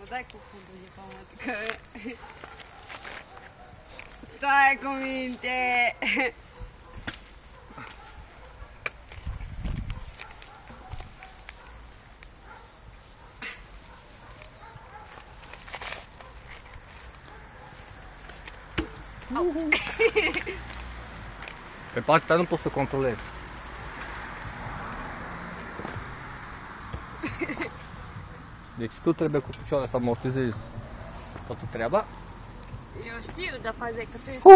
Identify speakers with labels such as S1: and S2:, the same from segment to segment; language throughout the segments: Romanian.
S1: Dai cu fundul de pământ, că... Stai cu minte!
S2: Pe partea nu pot să controlez. Deci tu trebuie cu picioarele să amortizezi toată treaba.
S1: Eu știu, dar faza e că tu ești...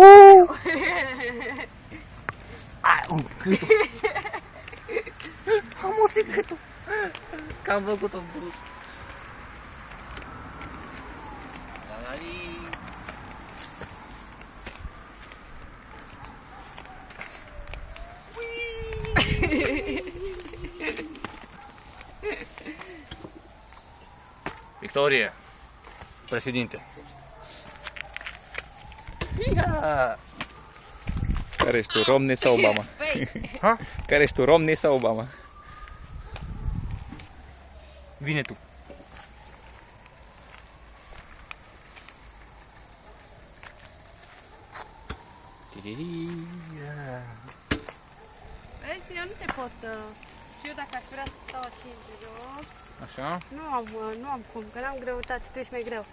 S2: Ai, gâtul! Am muțit gâtul! Că am făcut-o brusc. Victorie, președinte. Ia!
S3: Care ești tu, Romney sau Obama?
S2: Ha?
S3: Care ești tu, Romney sau Obama?
S2: Vine tu.
S1: Vezi, eu nu te pot... Și eu dacă aș vrea să stau aici de jos...
S2: Așa?
S1: Nu am cum, că n-am greutate, tu ești mai greu.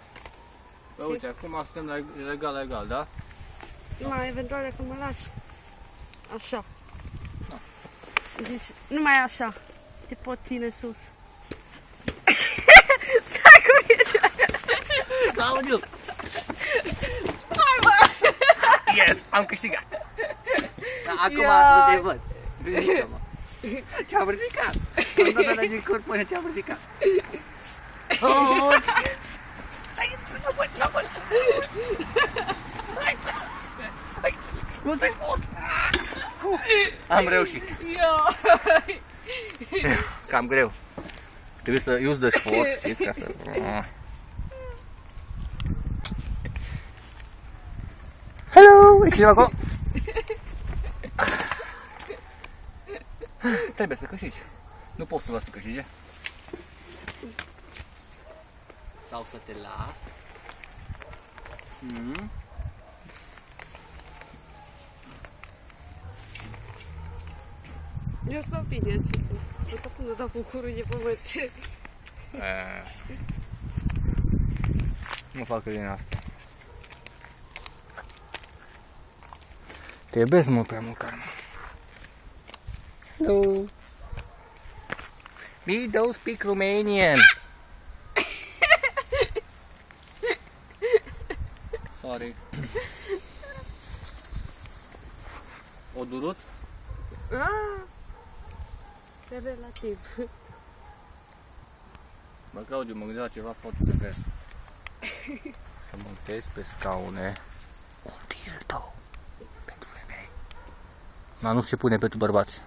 S2: Bă, uite, acum suntem legal, da?
S1: Numai eventual dacă mă las așa. Deci numai așa te pot ține sus. Stai cu mine!
S2: Claudiu!
S1: Hai bă!
S2: Yes, am câștigat! Da, acum
S1: Ia.
S2: nu te văd. Ridică-mă. Te-am ridicat. Am dat la din corp până te-am ridicat. Oh, hai, nu pot. Hai, nu te pot. Am reușit.
S1: Eu!
S2: Cam greu. Trebuie să use de sforț, știți, ca să... Hello! E cineva acolo? Trebuie să câștigi. Nu poți să las să câștige. Sau să te las.
S1: Eu stau bine aici sus. O să pun o dau cu curul de pământ.
S2: Nu fac din asta. Te iubesc mult prea mult, Carmen. No. We don't speak Romanian. Sorry. O durut?
S1: E relativ.
S2: Bă, Claudiu, mă gândeam la ceva foarte de vers. Să montez pe scaune un dildo pentru femei. Dar nu știu ce pune pentru bărbați.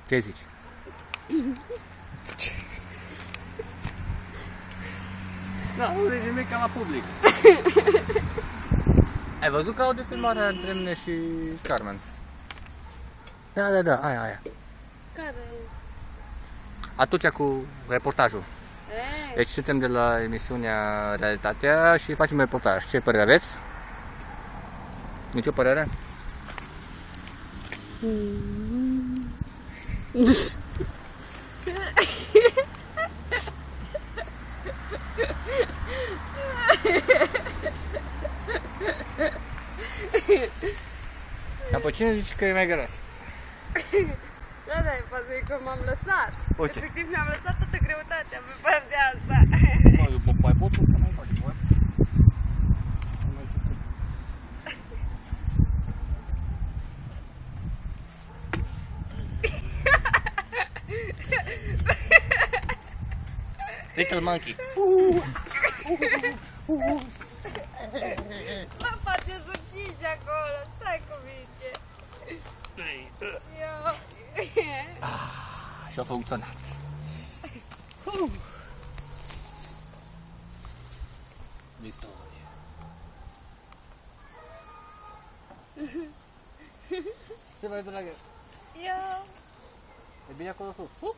S2: Ce zici? Da, nu zici nimic ca la public. Ai văzut, Claudiu, filmarea între mine și Carmen? Da, aia.
S1: Care?
S2: Atunci cu reportajul. Deci suntem de la emisiunea Realitatea și facem reportaj. Ce părere aveți? Nici o părere? Dar pe cine zici că e mai gras?
S1: Da, e faza e că m-am lăsat.
S2: Uite.
S1: Efectiv mi-am lăsat toată greutatea pe partea asta.
S2: Eu mai pot să mai faci, bă? Little monkey.
S1: Mă face subțiși acolo, stai cu minte.
S2: Și-a funcționat. Victorie. Ce mai dragă?
S1: Eu...
S2: E bine acolo sus.